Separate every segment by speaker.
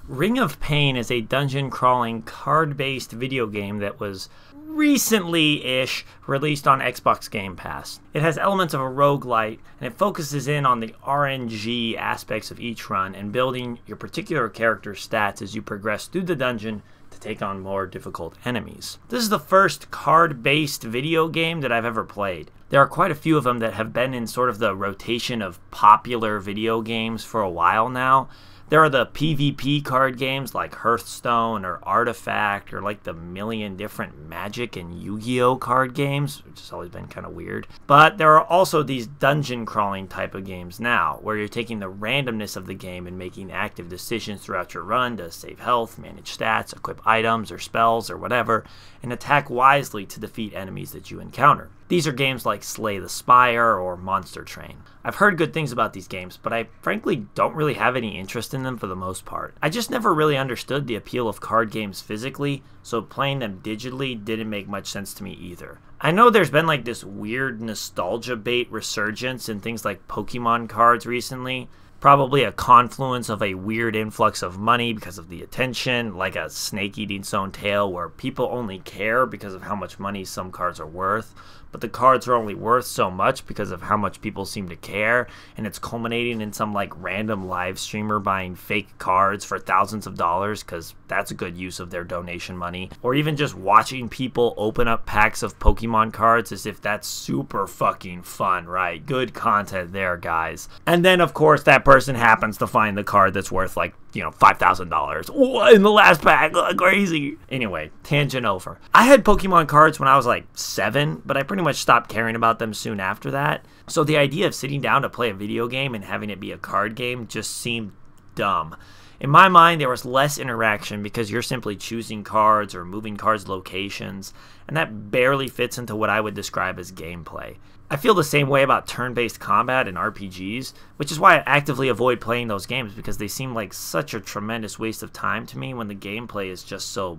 Speaker 1: Ring of Pain is a dungeon crawling card-based video game that was recently-ish released on Xbox Game Pass. It has elements of a roguelite, and it focuses in on the RNG aspects of each run and building your particular character's stats as you progress through the dungeon to take on more difficult enemies. This is the first card-based video game that I've ever played. There are quite a few of them that have been in sort of the rotation of popular video games for a while now. There are the PvP card games like Hearthstone or Artifact, or like the million different Magic and Yu-Gi-Oh card games, which has always been kind of weird. But there are also these dungeon crawling type of games now, where you're taking the randomness of the game and making active decisions throughout your run to save health, manage stats, equip items or spells or whatever, and attack wisely to defeat enemies that you encounter. These are games like Slay the Spire or Monster Train. I've heard good things about these games, but I frankly don't really have any interest in them for the most part. I just never really understood the appeal of card games physically, so playing them digitally didn't make much sense to me either. I know there's been like this weird nostalgia bait resurgence in things like Pokemon cards recently. Probably a confluence of a weird influx of money because of the attention, like a snake eating its own tail, where people only care because of how much money some cards are worth, but the cards are only worth so much because of how much people seem to care, and it's culminating in some like random live streamer buying fake cards for thousands of dollars because that's a good use of their donation money, or even just watching people open up packs of Pokemon cards as if that's super fucking fun, right? Good content there, guys. And then of course that person happens to find the card that's worth like, $5,000 in the last pack. Crazy. Anyway, tangent over. I had Pokemon cards when I was like 7, but I pretty much stopped caring about them soon after that. So the idea of sitting down to play a video game and having it be a card game just seemed dumb. In my mind, there was less interaction because you're simply choosing cards or moving cards locations, and that barely fits into what I would describe as gameplay. I feel the same way about turn-based combat in RPGs, which is why I actively avoid playing those games because they seem like such a tremendous waste of time to me when the gameplay is just so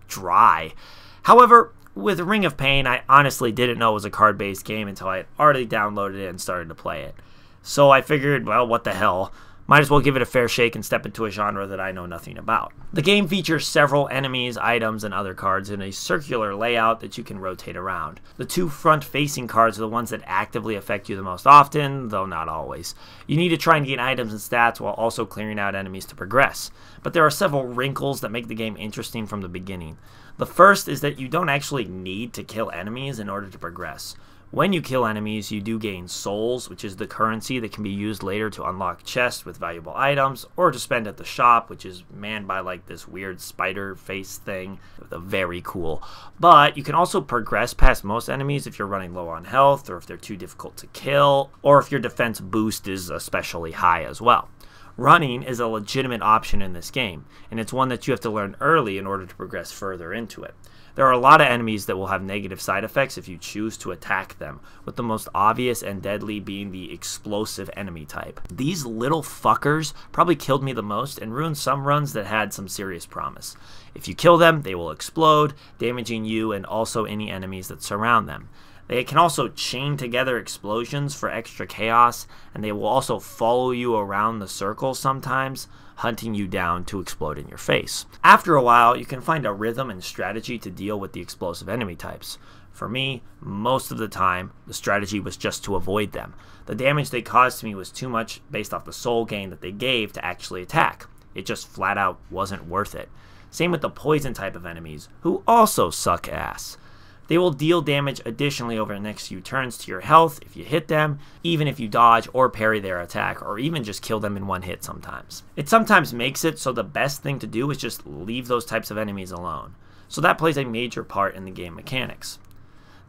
Speaker 1: dry. However, with Ring of Pain, I honestly didn't know it was a card-based game until I had already downloaded it and started to play it. So I figured, well, what the hell? Might as well give it a fair shake and step into a genre that I know nothing about. The game features several enemies, items, and other cards in a circular layout that you can rotate around. The two front-facing cards are the ones that actively affect you the most often, though not always. You need to try and gain items and stats while also clearing out enemies to progress. But there are several wrinkles that make the game interesting from the beginning. The first is that you don't actually need to kill enemies in order to progress. When you kill enemies, you do gain souls, which is the currency that can be used later to unlock chests with valuable items, or to spend at the shop, which is manned by like this weird spider face thing. Very cool. But you can also progress past most enemies if you're running low on health, or if they're too difficult to kill, or if your defense boost is especially high as well. Running is a legitimate option in this game, and it's one that you have to learn early in order to progress further into it. There are a lot of enemies that will have negative side effects if you choose to attack them, with the most obvious and deadly being the explosive enemy type. These little fuckers probably killed me the most and ruined some runs that had some serious promise. If you kill them, they will explode, damaging you and also any enemies that surround them. They can also chain together explosions for extra chaos, and they will also follow you around the circle sometimes, hunting you down to explode in your face. After a while, you can find a rhythm and strategy to deal with the explosive enemy types. For me, most of the time, the strategy was just to avoid them. The damage they caused to me was too much based off the soul gain that they gave to actually attack. It just flat out wasn't worth it. Same with the poison type of enemies, who also suck ass. They will deal damage additionally over the next few turns to your health if you hit them, even if you dodge or parry their attack, or even just kill them in one hit sometimes. It sometimes makes it so the best thing to do is just leave those types of enemies alone. So that plays a major part in the game mechanics.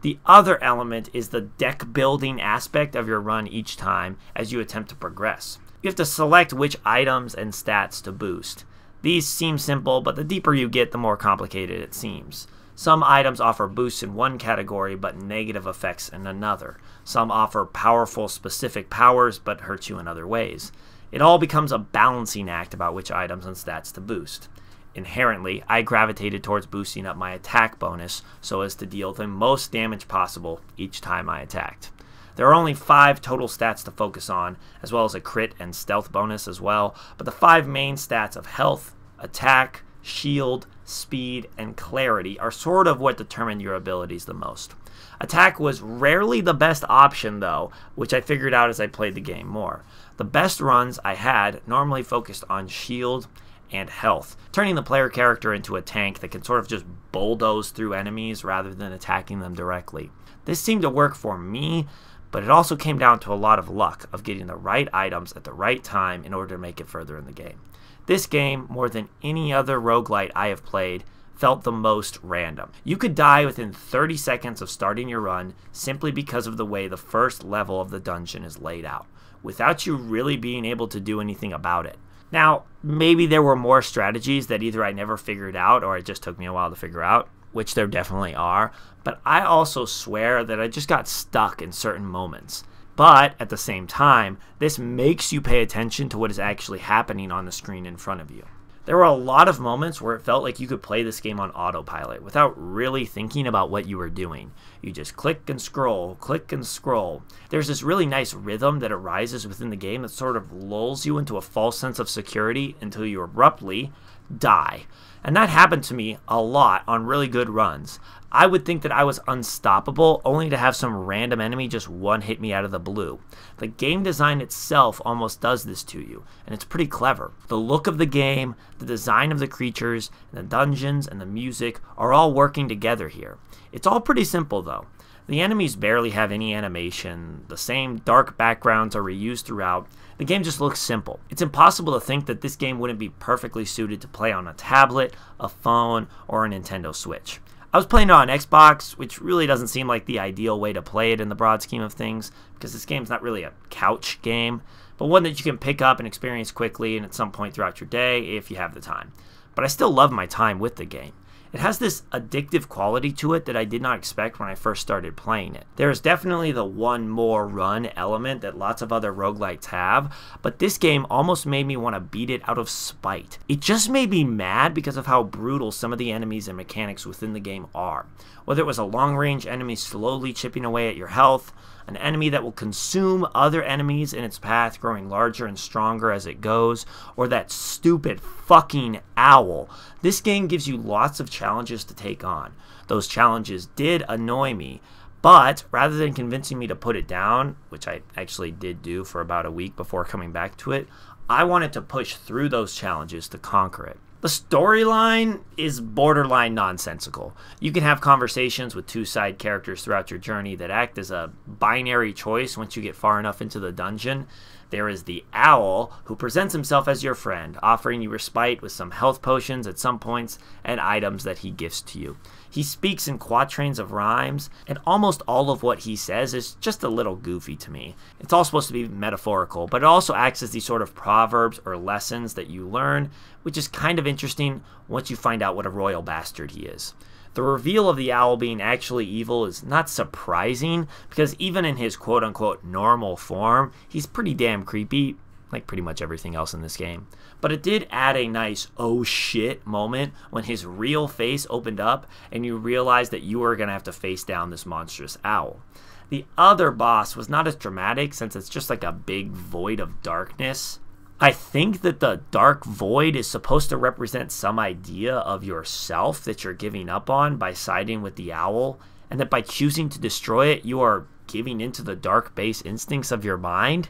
Speaker 1: The other element is the deck building aspect of your run each time as you attempt to progress. You have to select which items and stats to boost. These seem simple, but the deeper you get, the more complicated it seems. Some items offer boosts in one category but negative effects in another. Some offer powerful specific powers but hurt you in other ways. It all becomes a balancing act about which items and stats to boost. Inherently, I gravitated towards boosting up my attack bonus so as to deal the most damage possible each time I attacked. There are only 5 total stats to focus on, as well as a crit and stealth bonus as well, but the 5 main stats of health, Attack, shield, speed, and clarity are sort of what determine your abilities the most. Attack was rarely the best option though, which I figured out as I played the game more. The best runs I had normally focused on shield and health, turning the player character into a tank that can sort of just bulldoze through enemies rather than attacking them directly. This seemed to work for me, but it also came down to a lot of luck of getting the right items at the right time in order to make it further in the game. This game, more than any other roguelite I have played, felt the most random. You could die within 30 seconds of starting your run simply because of the way the first level of the dungeon is laid out, without you really being able to do anything about it. Now, maybe there were more strategies that either I never figured out or it just took me a while to figure out, which there definitely are, but I also swear that I just got stuck in certain moments. But at the same time, this makes you pay attention to what is actually happening on the screen in front of you. There were a lot of moments where it felt like you could play this game on autopilot without really thinking about what you were doing. You just click and scroll, click and scroll. There's this really nice rhythm that arises within the game that sort of lulls you into a false sense of security until you abruptly die. And that happened to me a lot on really good runs. I would think that I was unstoppable only to have some random enemy just one-hit me out of the blue. The game design itself almost does this to you, and it's pretty clever. The look of the game, the design of the creatures, and the dungeons, and the music are all working together here. It's all pretty simple though. The enemies barely have any animation, the same dark backgrounds are reused throughout. The game just looks simple. It's impossible to think that this game wouldn't be perfectly suited to play on a tablet, a phone, or a Nintendo Switch. I was playing it on Xbox, which really doesn't seem like the ideal way to play it in the broad scheme of things, because this game's not really a couch game, but one that you can pick up and experience quickly and at some point throughout your day if you have the time. But I still love my time with the game. It has this addictive quality to it that I did not expect when I first started playing it. There is definitely the one more run element that lots of other roguelites have, but this game almost made me want to beat it out of spite. It just made me mad because of how brutal some of the enemies and mechanics within the game are. Whether it was a long-range enemy slowly chipping away at your health, an enemy that will consume other enemies in its path, growing larger and stronger as it goes, or that stupid fucking owl. This game gives you lots of challenges to take on. Those challenges did annoy me, but rather than convincing me to put it down, which I actually did do for about a week before coming back to it, I wanted to push through those challenges to conquer it. The storyline is borderline nonsensical. You can have conversations with two side characters throughout your journey that act as a binary choice once you get far enough into the dungeon. There is the owl, who presents himself as your friend, offering you respite with some health potions at some points and items that he gifts to you. He speaks in quatrains of rhymes, and almost all of what he says is just a little goofy to me. It's all supposed to be metaphorical, but it also acts as these sort of proverbs or lessons that you learn, which is kind of interesting once you find out what a royal bastard he is. The reveal of the owl being actually evil is not surprising, because even in his quote-unquote normal form, he's pretty damn creepy, like pretty much everything else in this game. But it did add a nice oh shit moment when his real face opened up and you realized that you were going to have to face down this monstrous owl. The other boss was not as dramatic since it's just like a big void of darkness. I think that the dark void is supposed to represent some idea of yourself that you're giving up on by siding with the owl, and that by choosing to destroy it, you are giving into the dark base instincts of your mind.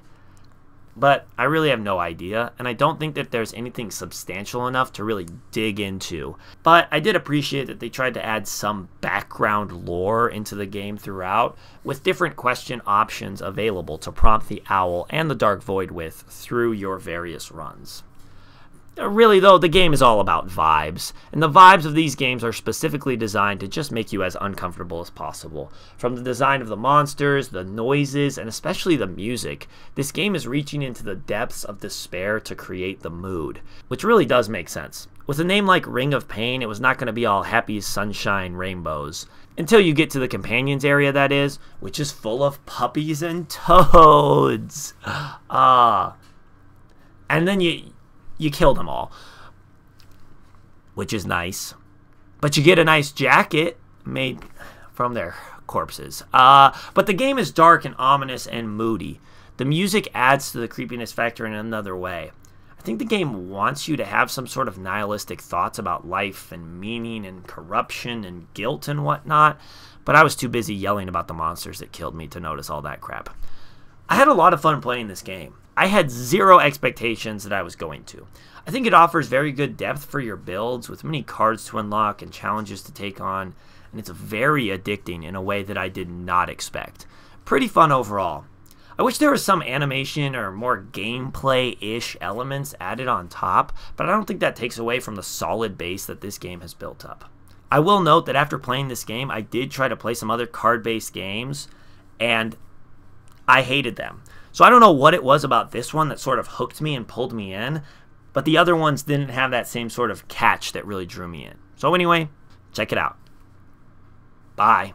Speaker 1: But I really have no idea, and I don't think that there's anything substantial enough to really dig into. But I did appreciate that they tried to add some background lore into the game throughout, with different question options available to prompt the owl and the dark void with through your various runs. Really though, the game is all about vibes, and the vibes of these games are specifically designed to just make you as uncomfortable as possible. From the design of the monsters, the noises, and especially the music, this game is reaching into the depths of despair to create the mood, which really does make sense. With a name like Ring of Pain, it was not going to be all happy sunshine rainbows. Until you get to the companions area, that is, which is full of puppies and toads. And then you kill them all, which is nice. But you get a nice jacket made from their corpses. But the game is dark and ominous and moody. The music adds to the creepiness factor in another way. I think the game wants you to have some sort of nihilistic thoughts about life and meaning and corruption and guilt and whatnot, but I was too busy yelling about the monsters that killed me to notice all that crap. I had a lot of fun playing this game. I had zero expectations that I was going to. I think it offers very good depth for your builds with many cards to unlock and challenges to take on, and it's very addicting in a way that I did not expect. Pretty fun overall. I wish there was some animation or more gameplay-ish elements added on top, but I don't think that takes away from the solid base that this game has built up. I will note that after playing this game, I did try to play some other card-based games, and I hated them. So I don't know what it was about this one that sort of hooked me and pulled me in, but the other ones didn't have that same sort of catch that really drew me in. So anyway, check it out. Bye.